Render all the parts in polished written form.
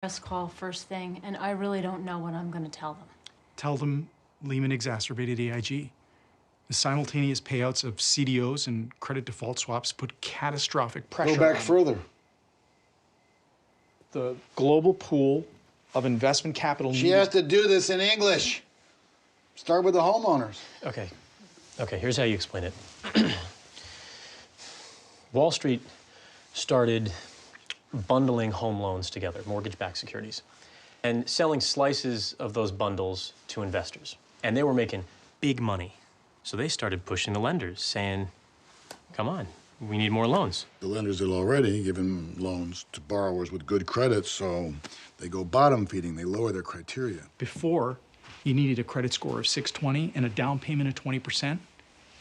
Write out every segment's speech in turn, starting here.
Press call first thing, and I really don't know what I'm going to tell them. Tell them Lehman exacerbated AIG. The simultaneous payouts of CDOs and credit default swaps put catastrophic pressure. Go back further. The global pool of investment capital. She has to do this in English. Start with the homeowners. Okay, here's how you explain it. Wall Street started bundling home loans together, mortgage-backed securities, and selling slices of those bundles to investors. And they were making big money. So they started pushing the lenders, saying, come on, we need more loans. The lenders had already given loans to borrowers with good credit, so they go bottom feeding. They lower their criteria. Before, you needed a credit score of 620 and a down payment of 20%.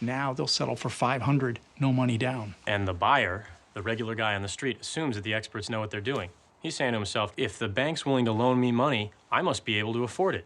Now they'll settle for 500, no money down. And the buyer, the regular guy on the street, assumes that the experts know what they're doing. He's saying to himself, if the bank's willing to loan me money, I must be able to afford it.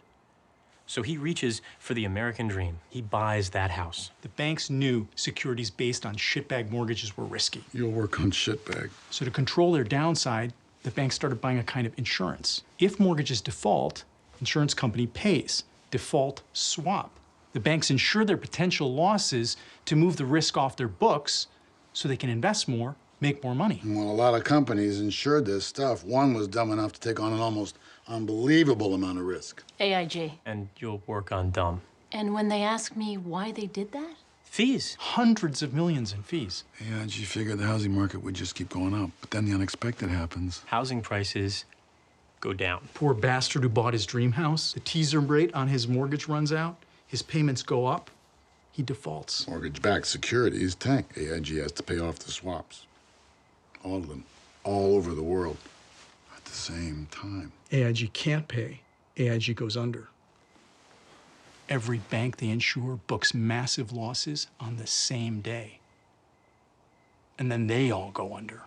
So he reaches for the American dream. He buys that house. The banks knew securities based on shitbag mortgages were risky. You'll work on shitbag. So to control their downside, the banks started buying a kind of insurance. If mortgages default, insurance company pays. Default swap. The banks insure their potential losses to move the risk off their books so they can invest more, make more money. Well, a lot of companies insured this stuff. One was dumb enough to take on an almost unbelievable amount of risk. AIG. And you'll work on dumb. And when they ask me why they did that? Fees. Hundreds of millions in fees. Yeah, she figured the housing market would just keep going up. But then the unexpected happens. Housing prices go down. Poor bastard who bought his dream house, the teaser rate on his mortgage runs out, his payments go up, he defaults. Mortgage-backed securities tank. AIG has to pay off the swaps. All of them. All over the world. At the same time. AIG can't pay. AIG goes under. Every bank they insure books massive losses on the same day. And then they all go under.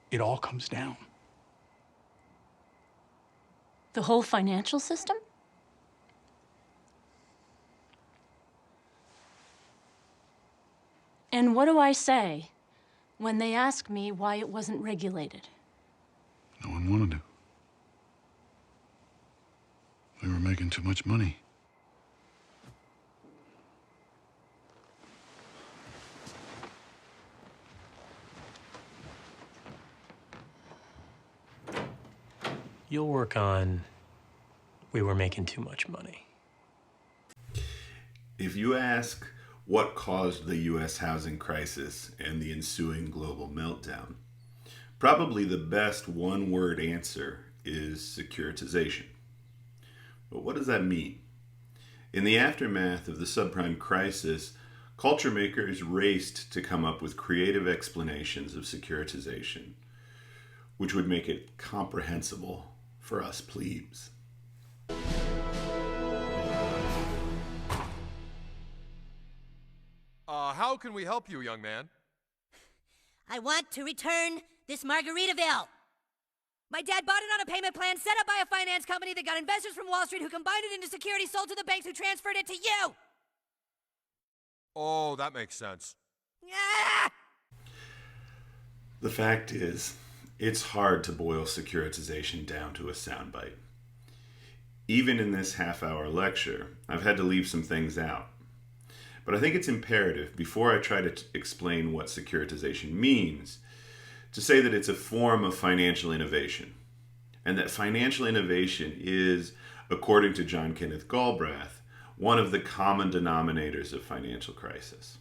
It all comes down. The whole financial system? And what do I say when they ask me why it wasn't regulated? No one wanted to. We were making too much money. You'll work on we were making too much money. If you ask what caused the U.S. housing crisis and the ensuing global meltdown, probably the best one-word answer is securitization. But what does that mean? In the aftermath of the subprime crisis, culture makers raced to come up with creative explanations of securitization, which would make it comprehensible for us plebes. How can we help you, young man? I want to return this Margaritaville. My dad bought it on a payment plan set up by a finance company that got investors from Wall Street who combined it into securities sold to the banks who transferred it to you. Oh, that makes sense. Ah! The fact is, it's hard to boil securitization down to a soundbite. Even in this half-hour lecture, I've had to leave some things out. But I think it's imperative, before I try to explain what securitization means, to say that it's a form of financial innovation, and that financial innovation is, according to John Kenneth Galbraith, one of the common denominators of financial crisis.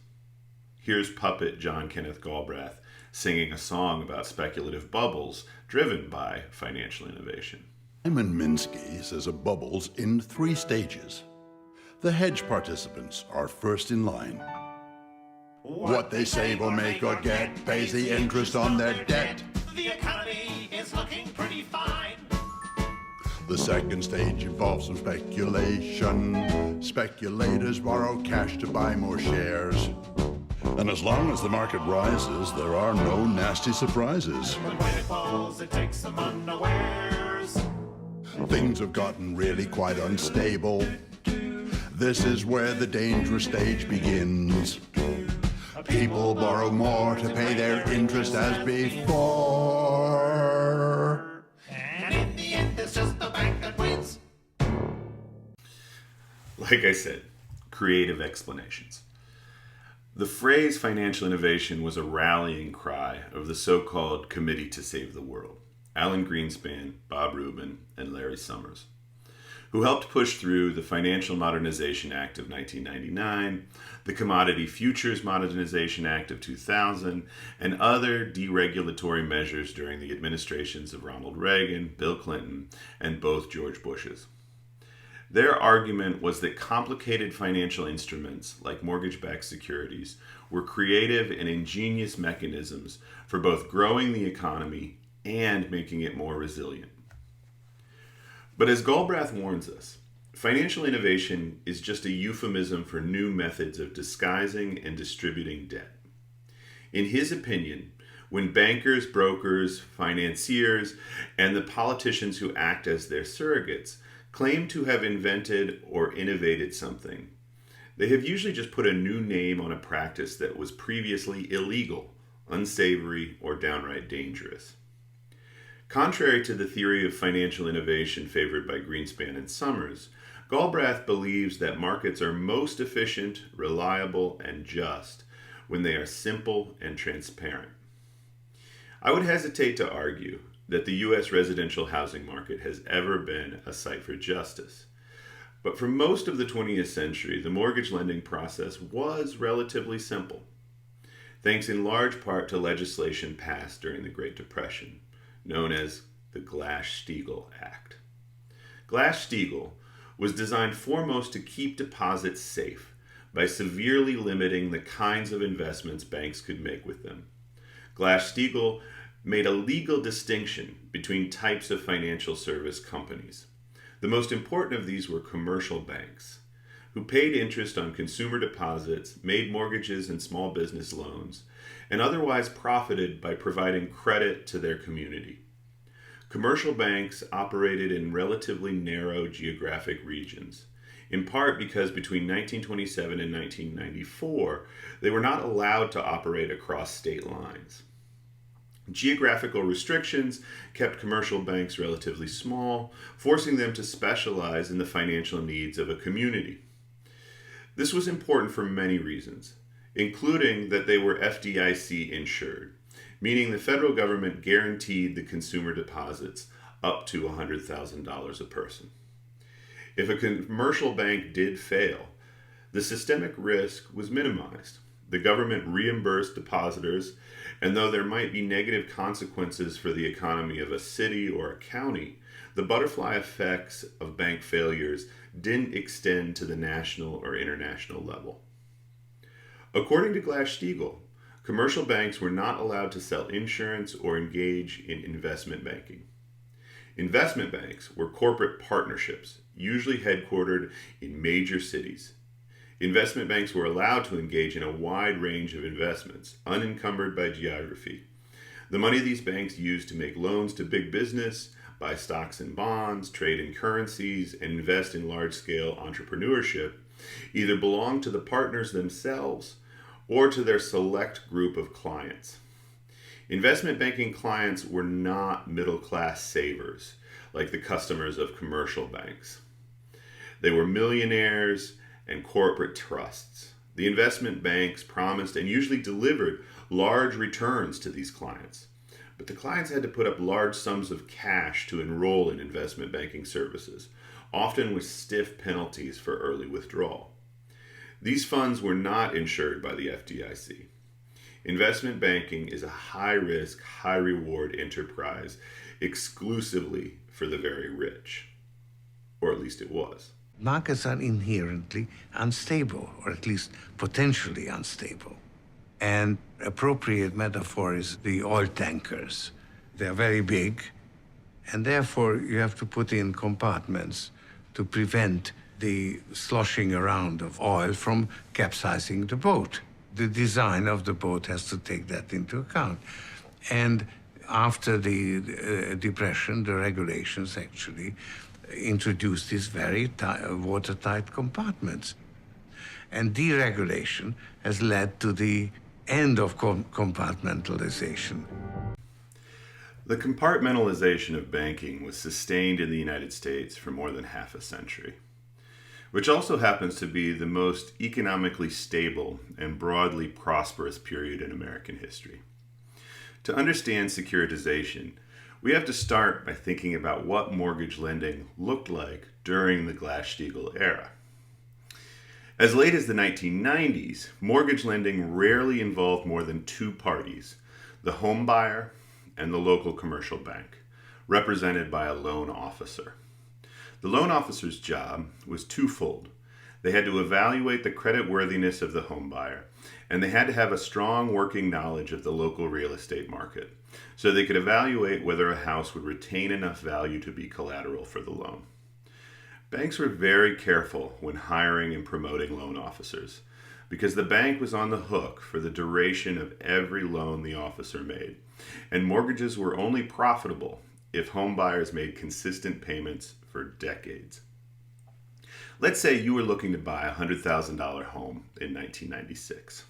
Here's puppet John Kenneth Galbraith singing a song about speculative bubbles driven by financial innovation. Simon Minsky says of bubbles in 3 stages. The hedge participants are first in line. What they save or make or get pays the interest on their debt. The economy is looking pretty fine. The second stage involves some speculation. Speculators borrow cash to buy more shares. And as long as the market rises, there are no nasty surprises. But when it falls, it takes them unawares. Things have gotten really quite unstable. This is where the dangerous stage begins. People borrow more to pay their interest as before. And in the end, there's Like I said, creative explanations. The phrase financial innovation was a rallying cry of the so-called Committee to Save the World, Alan Greenspan, Bob Rubin, and Larry Summers, who helped push through the Financial Modernization Act of 1999, the Commodity Futures Modernization Act of 2000, and other deregulatory measures during the administrations of Ronald Reagan, Bill Clinton, and both George Bushes. Their argument was that complicated financial instruments, like mortgage-backed securities, were creative and ingenious mechanisms for both growing the economy and making it more resilient. But as Galbraith warns us, financial innovation is just a euphemism for new methods of disguising and distributing debt. In his opinion, when bankers, brokers, financiers, and the politicians who act as their surrogates claim to have invented or innovated something, they have usually just put a new name on a practice that was previously illegal, unsavory, or downright dangerous. Contrary to the theory of financial innovation favored by Greenspan and Summers, Galbraith believes that markets are most efficient, reliable, and just when they are simple and transparent. I would hesitate to argue that the U.S. residential housing market has ever been a site for justice. But for most of the 20th century, the mortgage lending process was relatively simple, thanks in large part to legislation passed during the Great Depression, known as the Glass-Steagall Act. Glass-Steagall was designed foremost to keep deposits safe by severely limiting the kinds of investments banks could make with them. Glass-Steagall made a legal distinction between types of financial service companies. The most important of these were commercial banks, who paid interest on consumer deposits, made mortgages and small business loans, and otherwise profited by providing credit to their community. Commercial banks operated in relatively narrow geographic regions, in part because between 1927 and 1994, they were not allowed to operate across state lines. Geographical restrictions kept commercial banks relatively small, forcing them to specialize in the financial needs of a community. This was important for many reasons, including that they were FDIC insured, meaning the federal government guaranteed the consumer deposits up to $100,000 a person. If a commercial bank did fail, the systemic risk was minimized. The government reimbursed depositors, and though there might be negative consequences for the economy of a city or a county, the butterfly effects of bank failures didn't extend to the national or international level. According to Glass-Steagall, commercial banks were not allowed to sell insurance or engage in investment banking. Investment banks were corporate partnerships, usually headquartered in major cities. Investment banks were allowed to engage in a wide range of investments, unencumbered by geography. The money these banks used to make loans to big business, buy stocks and bonds, trade in currencies, and invest in large-scale entrepreneurship either belonged to the partners themselves or to their select group of clients. Investment banking clients were not middle-class savers like the customers of commercial banks. They were millionaires and corporate trusts. The investment banks promised and usually delivered large returns to these clients, but the clients had to put up large sums of cash to enroll in investment banking services, often with stiff penalties for early withdrawal. These funds were not insured by the FDIC. Investment banking is a high-risk, high-reward enterprise exclusively for the very rich, or at least it was. Markets are inherently unstable, or at least potentially unstable. And appropriate metaphor is the oil tankers. They're very big, and therefore you have to put in compartments to prevent the sloshing around of oil from capsizing the boat. The design of the boat has to take that into account. And after the Depression, the regulations actually introduced these very watertight compartments. And deregulation has led to the end of compartmentalization. The compartmentalization of banking was sustained in the United States for more than half a century. which also happens to be the most economically stable and broadly prosperous period in American history. To understand securitization, we have to start by thinking about what mortgage lending looked like during the Glass-Steagall era. As late as the 1990s, mortgage lending rarely involved more than two parties, the home buyer and the local commercial bank, represented by a loan officer. The loan officer's job was twofold. They had to evaluate the creditworthiness of the home buyer, and they had to have a strong working knowledge of the local real estate market, so they could evaluate whether a house would retain enough value to be collateral for the loan. Banks were very careful when hiring and promoting loan officers, because the bank was on the hook for the duration of every loan the officer made, and mortgages were only profitable if home buyers made consistent payments for decades. Let's say you were looking to buy a $100,000 home in 1996.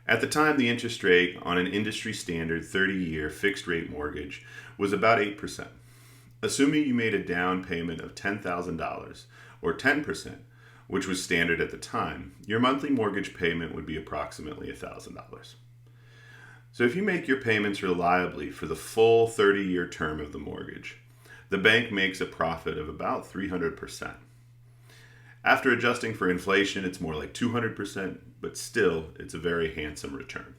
At the time, the interest rate on an industry-standard 30-year fixed-rate mortgage was about 8%. Assuming you made a down payment of $10,000, or 10%, which was standard at the time, your monthly mortgage payment would be approximately $1,000. So if you make your payments reliably for the full 30-year term of the mortgage, the bank makes a profit of about 300%. After adjusting for inflation, it's more like 200%, but still, it's a very handsome return.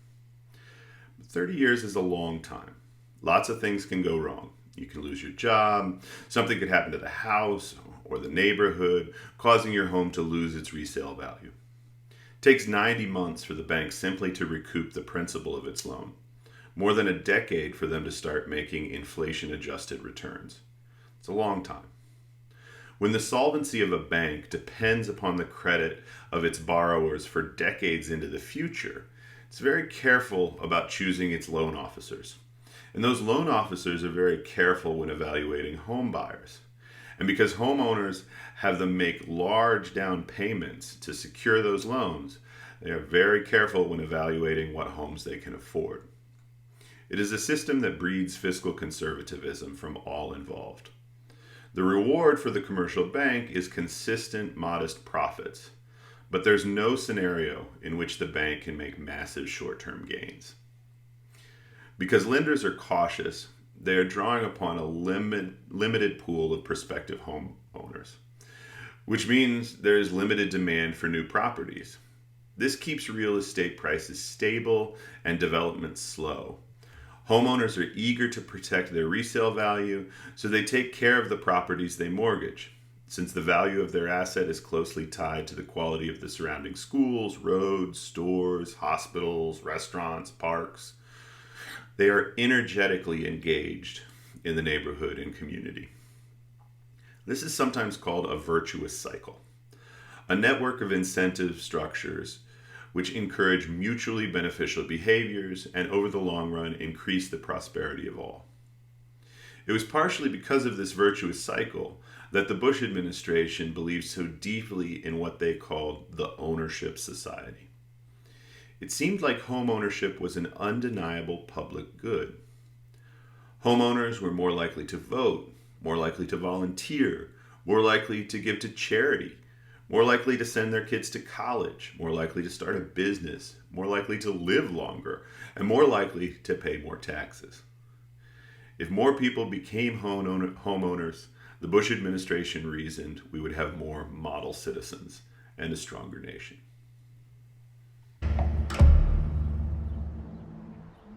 30 years is a long time. Lots of things can go wrong. You can lose your job, something could happen to the house or the neighborhood, causing your home to lose its resale value. It takes 90 months for the bank simply to recoup the principal of its loan, more than a decade for them to start making inflation-adjusted returns. It's a long time. When the solvency of a bank depends upon the credit of its borrowers for decades into the future, it's very careful about choosing its loan officers. And those loan officers are very careful when evaluating home buyers. And because homeowners have them make large down payments to secure those loans, they are very careful when evaluating what homes they can afford. It is a system that breeds fiscal conservatism from all involved. The reward for the commercial bank is consistent, modest profits, but there's no scenario in which the bank can make massive short-term gains. Because lenders are cautious, they are drawing upon a limited pool of prospective homeowners, which means there is limited demand for new properties. This keeps real estate prices stable and development slow. Homeowners are eager to protect their resale value, so they take care of the properties they mortgage, since the value of their asset is closely tied to the quality of the surrounding schools, roads, stores, hospitals, restaurants, parks. They are energetically engaged in the neighborhood and community. This is sometimes called a virtuous cycle, a network of incentive structures which encourage mutually beneficial behaviors and over the long run increase the prosperity of all. It was partially because of this virtuous cycle that the Bush administration believed so deeply in what they called the ownership society. It seemed like home ownership was an undeniable public good. Homeowners were more likely to vote, more likely to volunteer, more likely to give to charity, more likely to send their kids to college, more likely to start a business, more likely to live longer, and more likely to pay more taxes. If more people became homeowners, the Bush administration reasoned we would have more model citizens and a stronger nation.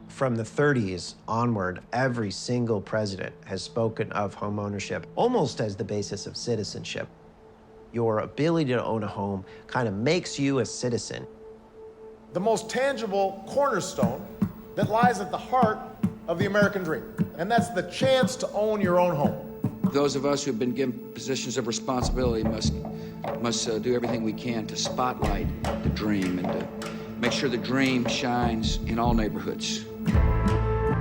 From the 30s onward, every single president has spoken of home ownership almost as the basis of citizenship. Your ability to own a home kind of makes you a citizen. The most tangible cornerstone that lies at the heart of the American dream, and that's the chance to own your own home. Those of us who have been given positions of responsibility must do everything we can to spotlight the dream and to make sure the dream shines in all neighborhoods.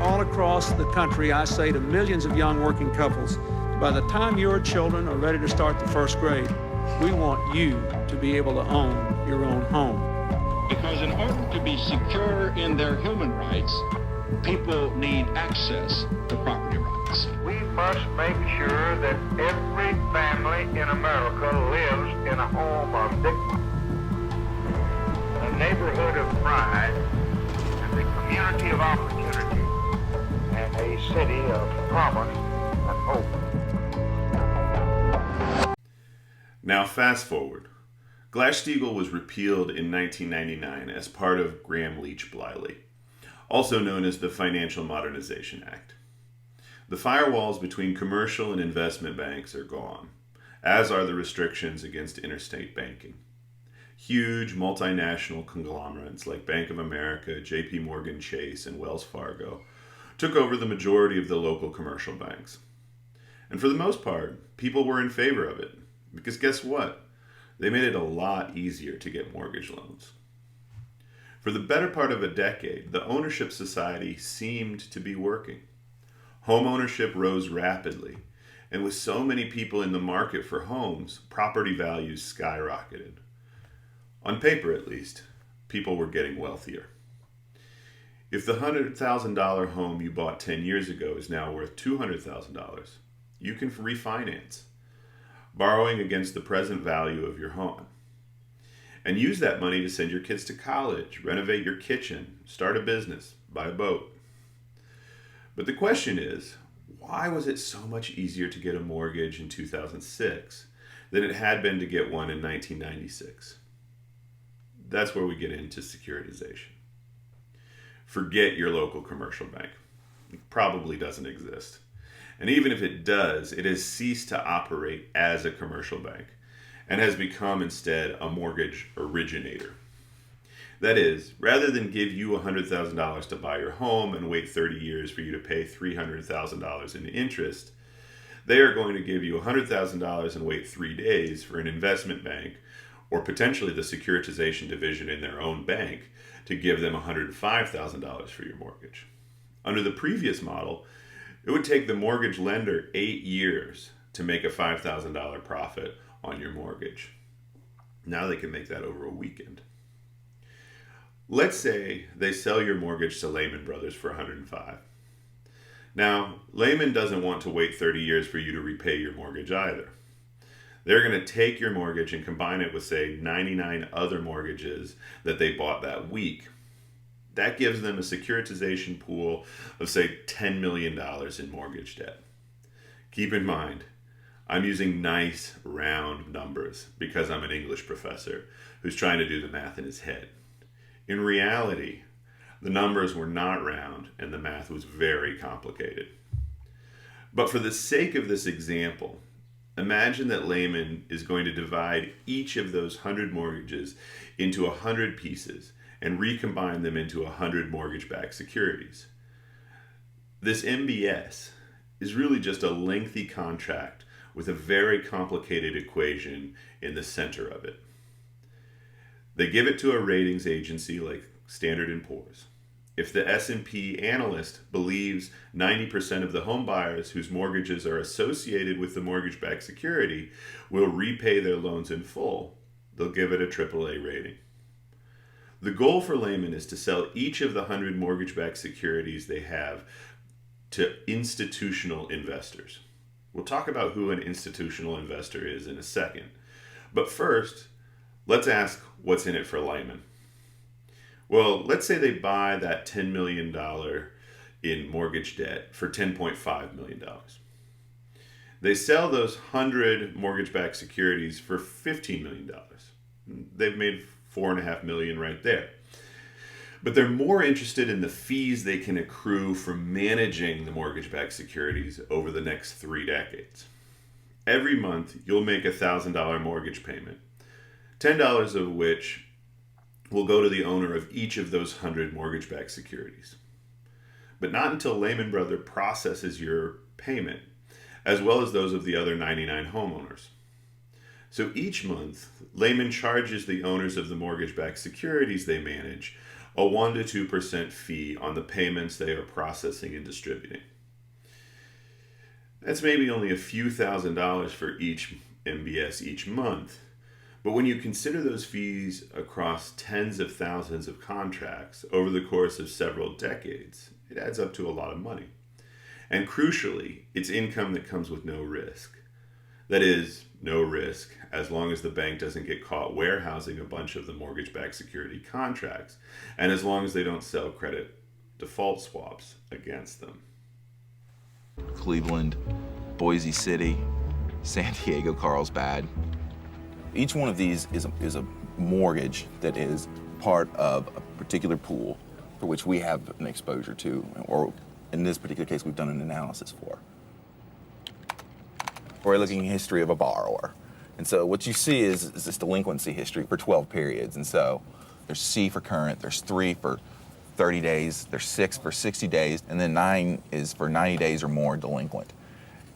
All across the country, I say to millions of young working couples, by the time your children are ready to start the first grade, we want you to be able to own your own home. Because in order to be secure in their human rights, people need access to property rights. We must make sure that every family in America lives in a home of dignity, a neighborhood of pride, and a community of opportunity, and a city of promise and hope. Now fast forward. Glass-Steagall was repealed in 1999 as part of Gramm-Leach-Bliley, also known as the Financial Modernization Act. The firewalls between commercial and investment banks are gone, as are the restrictions against interstate banking. Huge multinational conglomerates like Bank of America, J.P. Morgan Chase, and Wells Fargo took over the majority of the local commercial banks. And for the most part, people were in favor of it, because guess what? They made it a lot easier to get mortgage loans. For the better part of a decade, the ownership society seemed to be working. Home ownership rose rapidly, and with so many people in the market for homes, property values skyrocketed. On paper, at least, people were getting wealthier. If the $100,000 home you bought 10 years ago is now worth $200,000, you can refinance, borrowing against the present value of your home, and use that money to send your kids to college, renovate your kitchen, start a business, buy a boat. But the question is, why was it so much easier to get a mortgage in 2006 than it had been to get one in 1996? That's where we get into securitization. Forget your local commercial bank. It probably doesn't exist. And even if it does, it has ceased to operate as a commercial bank and has become instead a mortgage originator. That is, rather than give you $100,000 to buy your home and wait 30 years for you to pay $300,000 in interest, they are going to give you $100,000 and wait 3 days for an investment bank or potentially the securitization division in their own bank to give them $105,000 for your mortgage. Under the previous model, it would take the mortgage lender 8 years to make a $5,000 profit on your mortgage. Now they can make that over a weekend. Let's say they sell your mortgage to Lehman Brothers for $105,000. Now, Lehman doesn't want to wait 30 years for you to repay your mortgage either. They're going to take your mortgage and combine it with, say, 99 other mortgages that they bought that week. That gives them a securitization pool of, say, $10 million in mortgage debt. Keep in mind, I'm using nice round numbers because I'm an English professor who's trying to do the math in his head. In reality, the numbers were not round and the math was very complicated. But for the sake of this example, imagine that Lehman is going to divide each of those 100 mortgages into 100 pieces and recombine them into 100 mortgage-backed securities. This MBS is really just a lengthy contract with a very complicated equation in the center of it. They give it to a ratings agency like Standard & Poor's. If the S&P analyst believes 90% of the home buyers whose mortgages are associated with the mortgage-backed security will repay their loans in full, they'll give it a AAA rating. The goal for Lehman is to sell each of the 100 mortgage-backed securities they have to institutional investors. We'll talk about who an institutional investor is in a second. But first, let's ask what's in it for Lehman. Well, let's say they buy that $10 million in mortgage debt for $10.5 million. They sell those 100 mortgage-backed securities for $15 million. They've made $4.5 million right there. But they're more interested in the fees they can accrue from managing the mortgage-backed securities over the next 3 decades. Every month, you'll make a $1,000 mortgage payment, $10 of which will go to the owner of each of those 100 mortgage-backed securities. But not until Lehman Brothers processes your payment, as well as those of the other 99 homeowners. So each month, Lehman charges the owners of the mortgage-backed securities they manage a 1% to 2% fee on the payments they are processing and distributing. That's maybe only a few $1,000s for each MBS each month, but when you consider those fees across tens of thousands of contracts over the course of several decades, it adds up to a lot of money. And crucially, it's income that comes with no risk. That is, no risk, as long as the bank doesn't get caught warehousing a bunch of the mortgage-backed security contracts, and as long as they don't sell credit default swaps against them. Cleveland, Boise City, San Diego, Carlsbad. Each one of these is a mortgage that is part of a particular pool for which we have an exposure to, or in this particular case, we've done an analysis for. We're looking at history of a borrower. And so what you see is this delinquency history for 12 periods. And so there's C for current, there's 3 for 30 days, there's 6 for 60 days, and then 9 is for 90 days or more delinquent.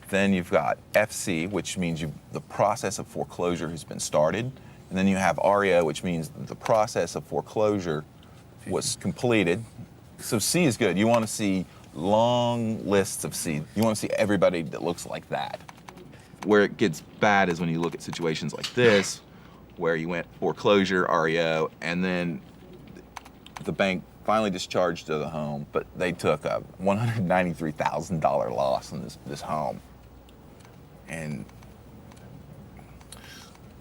Then you've got FC, which means the process of foreclosure has been started. And then you have REO, which means the process of foreclosure was completed. So C is good. You want to see long lists of C. You want to see everybody that looks like that. Where it gets bad is when you look at situations like this, where you went foreclosure, REO, and then the bank finally discharged the home, but they took a $193,000 loss on this home.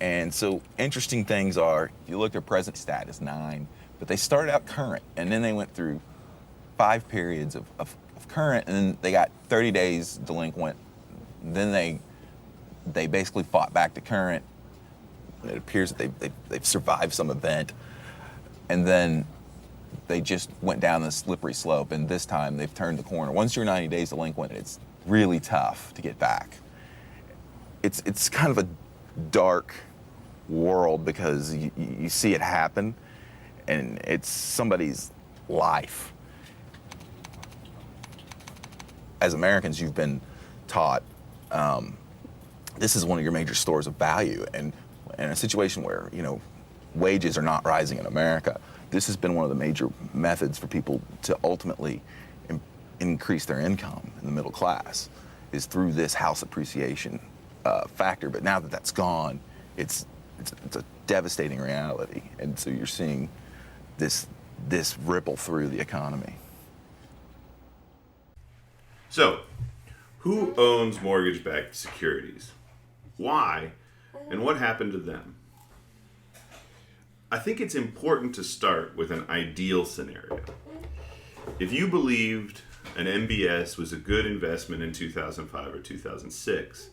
And so interesting things are, if you look at present stat is 9, but they started out current, and then they went through 5 periods of current, and then they got 30 days delinquent. Then they basically fought back to current. It appears that they've survived some event, and then they just went down this slippery slope, and this time they've turned the corner. Once you're 90 days delinquent, it's really tough to get back. It's kind of a dark world because you see it happen, and it's somebody's life. As Americans, you've been taught this is one of your major stores of value, and in a situation where wages are not rising in America, this has been one of the major methods for people to ultimately increase their income in the middle class, is through this house appreciation factor. But now that that's gone, it's a devastating reality, and so you're seeing this ripple through the economy. So, who owns mortgage-backed securities? Why? And what happened to them? I think it's important to start with an ideal scenario. If you believed an MBS was a good investment in 2005 or 2006,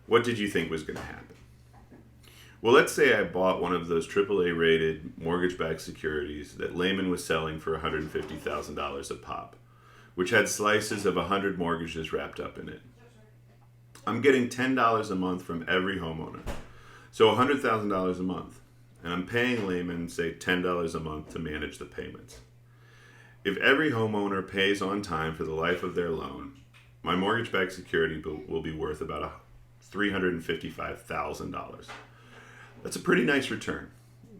what did you think was going to happen? Well, let's say I bought one of those AAA rated mortgage-backed securities that Lehman was selling for $150,000 a pop, which had slices of 100 mortgages wrapped up in it. I'm getting $10 a month from every homeowner, so $100,000 a month, and I'm paying Lehman, say, $10 a month to manage the payments. If every homeowner pays on time for the life of their loan, my mortgage-backed security will be worth about $355,000. That's a pretty nice return,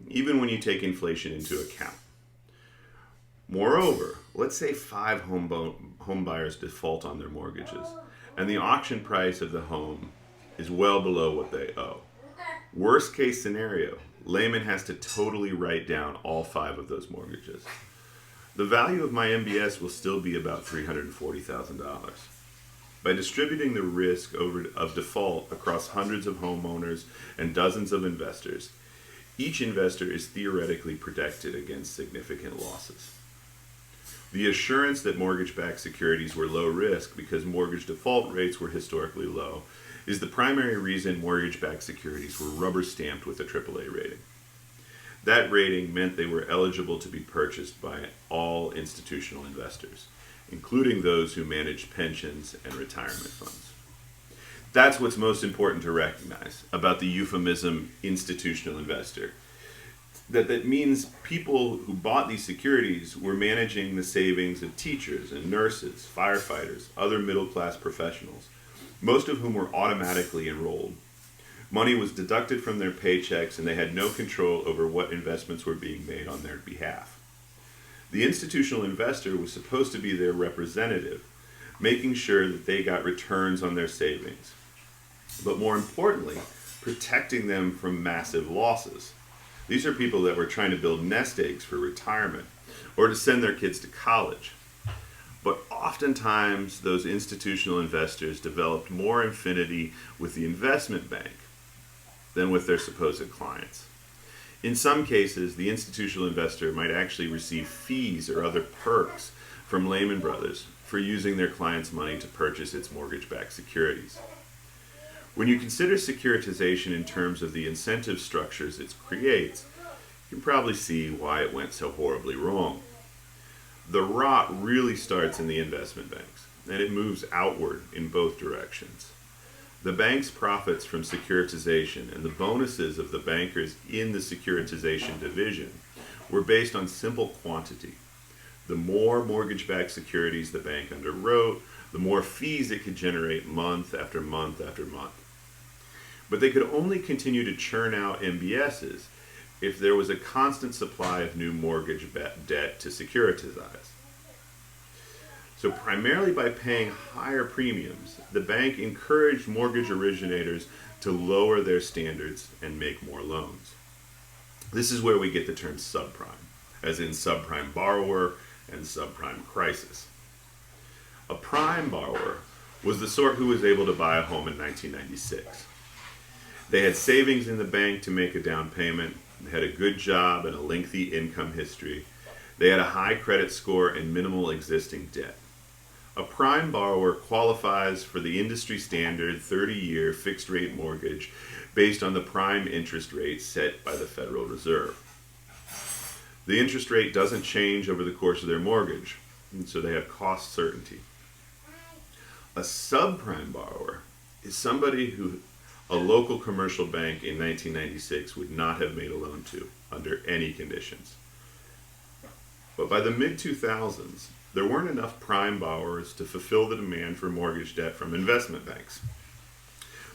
even when you take inflation into account. Moreover, let's say 5 home buyers default on their mortgages, and the auction price of the home is well below what they owe. Worst case scenario, Lehman has to totally write down all 5 of those mortgages. The value of my MBS will still be about $340,000. By distributing the risk of default across hundreds of homeowners and dozens of investors, each investor is theoretically protected against significant losses. The assurance that mortgage-backed securities were low risk because mortgage default rates were historically low is the primary reason mortgage-backed securities were rubber-stamped with a AAA rating. That rating meant they were eligible to be purchased by all institutional investors, including those who managed pensions and retirement funds. That's what's most important to recognize about the euphemism institutional investor. That means people who bought these securities were managing the savings of teachers and nurses, firefighters, other middle-class professionals, most of whom were automatically enrolled. Money was deducted from their paychecks, and they had no control over what investments were being made on their behalf. The institutional investor was supposed to be their representative, making sure that they got returns on their savings, but more importantly, protecting them from massive losses. These are people that were trying to build nest eggs for retirement or to send their kids to college. But oftentimes, those institutional investors developed more affinity with the investment bank than with their supposed clients. In some cases, the institutional investor might actually receive fees or other perks from Lehman Brothers for using their client's money to purchase its mortgage-backed securities. When you consider securitization in terms of the incentive structures it creates, you can probably see why it went so horribly wrong. The rot really starts in the investment banks, and it moves outward in both directions. The bank's profits from securitization and the bonuses of the bankers in the securitization division were based on simple quantity. The more mortgage-backed securities the bank underwrote, the more fees it could generate month after month after month. But they could only continue to churn out MBSs if there was a constant supply of new mortgage debt to securitize. So primarily by paying higher premiums, the bank encouraged mortgage originators to lower their standards and make more loans. This is where we get the term subprime, as in subprime borrower and subprime crisis. A prime borrower was the sort who was able to buy a home in 1996. They had savings in the bank to make a down payment, they had a good job and a lengthy income history, they had a high credit score and minimal existing debt. A prime borrower qualifies for the industry standard 30-year fixed-rate mortgage based on the prime interest rate set by the Federal Reserve. The interest rate doesn't change over the course of their mortgage, and so they have cost certainty. A subprime borrower is somebody who a local commercial bank in 1996 would not have made a loan to under any conditions. But by the mid-2000s, there weren't enough prime borrowers to fulfill the demand for mortgage debt from investment banks.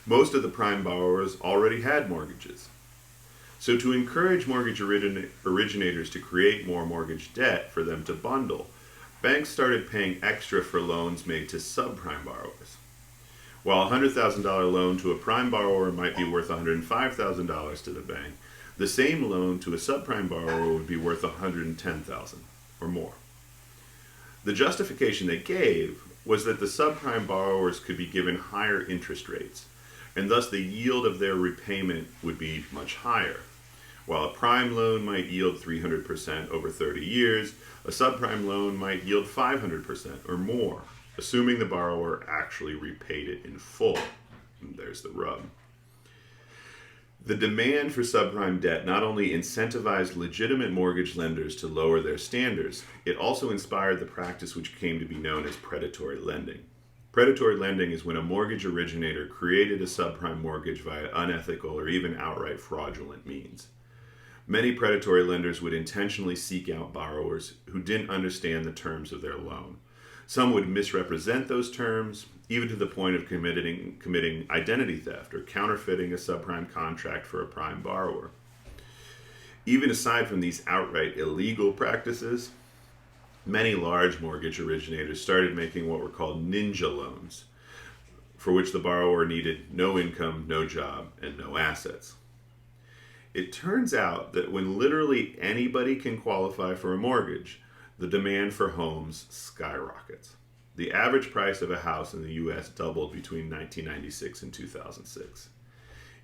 Most of the prime borrowers already had mortgages. So to encourage mortgage originators to create more mortgage debt for them to bundle, banks started paying extra for loans made to subprime borrowers. While a $100,000 loan to a prime borrower might be worth $105,000 to the bank, the same loan to a subprime borrower would be worth $110,000 or more. The justification they gave was that the subprime borrowers could be given higher interest rates, and thus the yield of their repayment would be much higher. While a prime loan might yield 300% over 30 years, a subprime loan might yield 500% or more, assuming the borrower actually repaid it in full. And there's the rub. The demand for subprime debt not only incentivized legitimate mortgage lenders to lower their standards, it also inspired the practice which came to be known as predatory lending. Predatory lending is when a mortgage originator created a subprime mortgage via unethical or even outright fraudulent means. Many predatory lenders would intentionally seek out borrowers who didn't understand the terms of their loan. Some would misrepresent those terms, even to the point of committing identity theft or counterfeiting a subprime contract for a prime borrower. Even aside from these outright illegal practices, many large mortgage originators started making what were called ninja loans, for which the borrower needed no income, no job, and no assets. It turns out that when literally anybody can qualify for a mortgage, the demand for homes skyrockets. The average price of a house in the U.S. doubled between 1996 and 2006.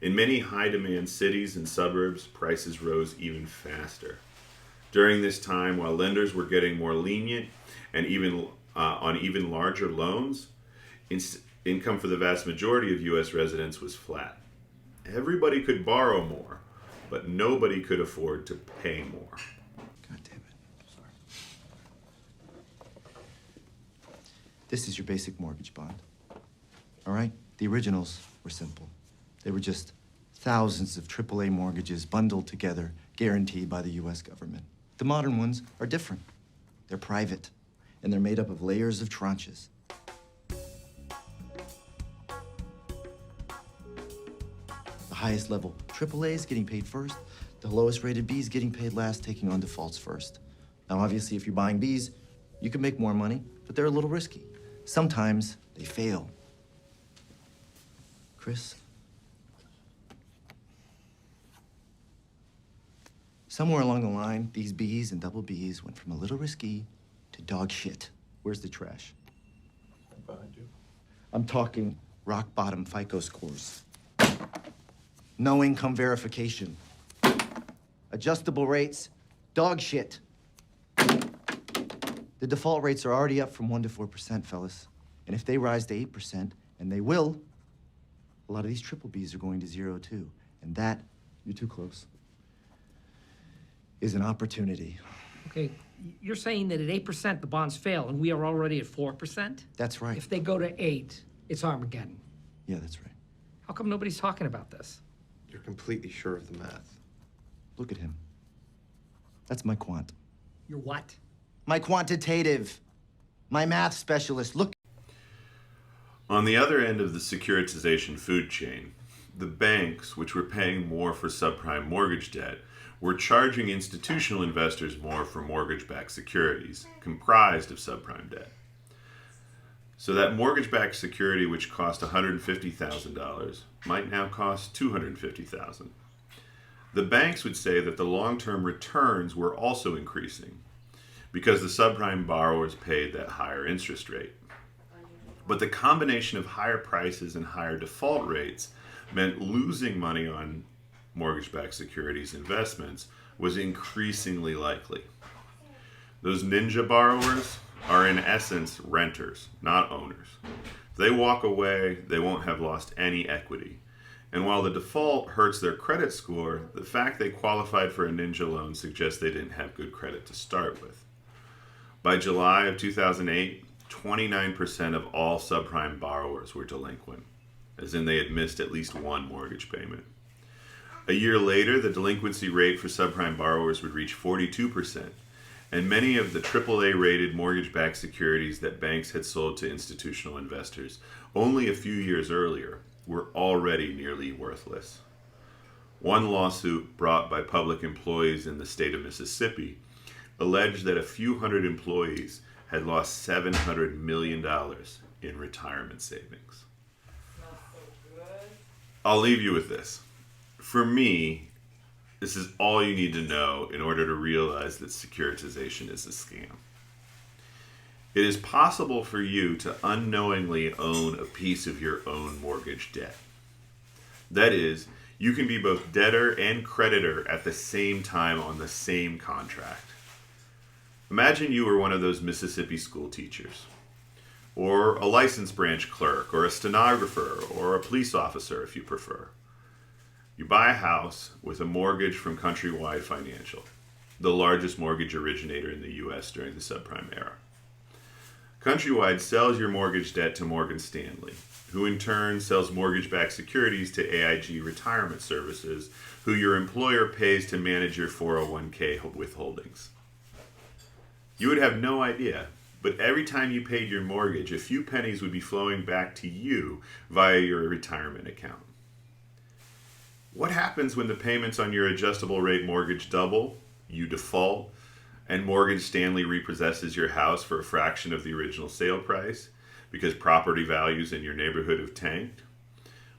In many high-demand cities and suburbs, prices rose even faster. During this time, while lenders were getting more lenient and on even larger loans, income for the vast majority of U.S. residents was flat. Everybody could borrow more, but nobody could afford to pay more. This is your basic mortgage bond. All right? The originals were simple. They were just thousands of AAA mortgages bundled together, guaranteed by the U.S. government. The modern ones are different. They're private, and they're made up of layers of tranches. The highest level AAAs getting paid first, the lowest rated Bs getting paid last, taking on defaults first. Now, obviously, if you're buying Bs, you can make more money, but they're a little risky. Sometimes they fail. Chris? Somewhere along the line, these Bs and double Bs went from a little risky to dog shit. Where's the trash? Behind you. I'm talking rock bottom FICO scores. No income verification. Adjustable rates, dog shit. The default rates are already up from 1% to 4%, fellas. And if they rise to 8%, and they will, a lot of these triple Bs are going to 0 too. And that, you're too close, is an opportunity. Okay, you're saying that at 8% the bonds fail, and we are already at 4%? That's right. If they go to 8, it's Armageddon. Yeah, that's right. How come nobody's talking about this? You're completely sure of the math. Look at him. That's my quant. Your what? My quantitative. My math specialist. Look. On the other end of the securitization food chain, the banks, which were paying more for subprime mortgage debt, were charging institutional investors more for mortgage-backed securities, comprised of subprime debt. So that mortgage-backed security, which cost $150,000, might now cost $250,000. The banks would say that the long-term returns were also increasing because the subprime borrowers paid that higher interest rate. But the combination of higher prices and higher default rates meant losing money on mortgage-backed securities investments was increasingly likely. Those ninja borrowers are in essence renters, not owners. If they walk away, they won't have lost any equity. And while the default hurts their credit score, the fact they qualified for a ninja loan suggests they didn't have good credit to start with. By July of 2008, 29% of all subprime borrowers were delinquent, as in they had missed at least one mortgage payment. A year later, the delinquency rate for subprime borrowers would reach 42%, and many of the AAA-rated mortgage-backed securities that banks had sold to institutional investors only a few years earlier were already nearly worthless. One lawsuit brought by public employees in the state of Mississippi alleged that a few hundred employees had lost $700 million in retirement savings. I'll leave you with this. For me, this is all you need to know in order to realize that securitization is a scam. It is possible for you to unknowingly own a piece of your own mortgage debt. That is, you can be both debtor and creditor at the same time on the same contract. Imagine you were one of those Mississippi school teachers, or a license branch clerk, or a stenographer, or a police officer if you prefer. You buy a house with a mortgage from Countrywide Financial, the largest mortgage originator in the U.S. during the subprime era. Countrywide sells your mortgage debt to Morgan Stanley, who in turn sells mortgage-backed securities to AIG Retirement Services, who your employer pays to manage your 401k withholdings. You would have no idea, but every time you paid your mortgage, a few pennies would be flowing back to you via your retirement account. What happens when the payments on your adjustable rate mortgage double, you default, and Morgan Stanley repossesses your house for a fraction of the original sale price because property values in your neighborhood have tanked?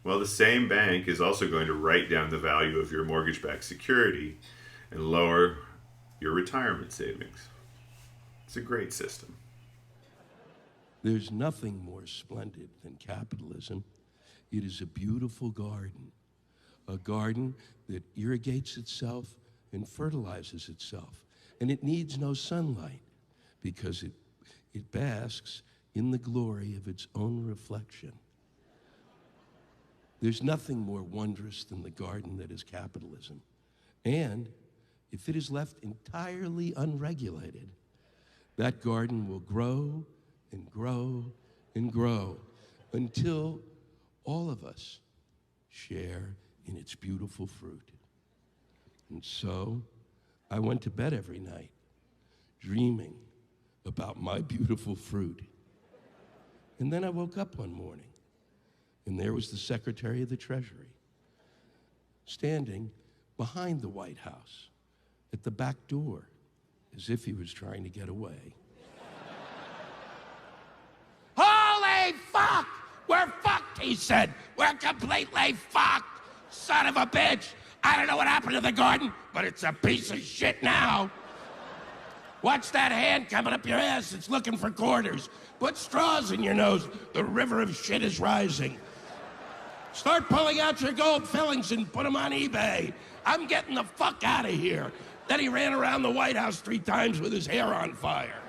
Well, the same bank is also going to write down the value of your mortgage-backed security and lower your retirement savings. It's a great system. There's nothing more splendid than capitalism. It is a beautiful garden, a garden that irrigates itself and fertilizes itself. And it needs no sunlight because it basks in the glory of its own reflection. There's nothing more wondrous than the garden that is capitalism. And if it is left entirely unregulated, that garden will grow and grow and grow until all of us share in its beautiful fruit. And so I went to bed every night dreaming about my beautiful fruit. And then I woke up one morning, and there was the Secretary of the Treasury standing behind the White House at the back door, as if he was trying to get away. Holy fuck! We're fucked, he said. We're completely fucked, son of a bitch. I don't know what happened to the garden, but it's a piece of shit now. Watch that hand coming up your ass. It's looking for quarters. Put straws in your nose. The river of shit is rising. Start pulling out your gold fillings and put them on eBay. I'm getting the fuck out of here. Then he ran around the White House 3 times with his hair on fire.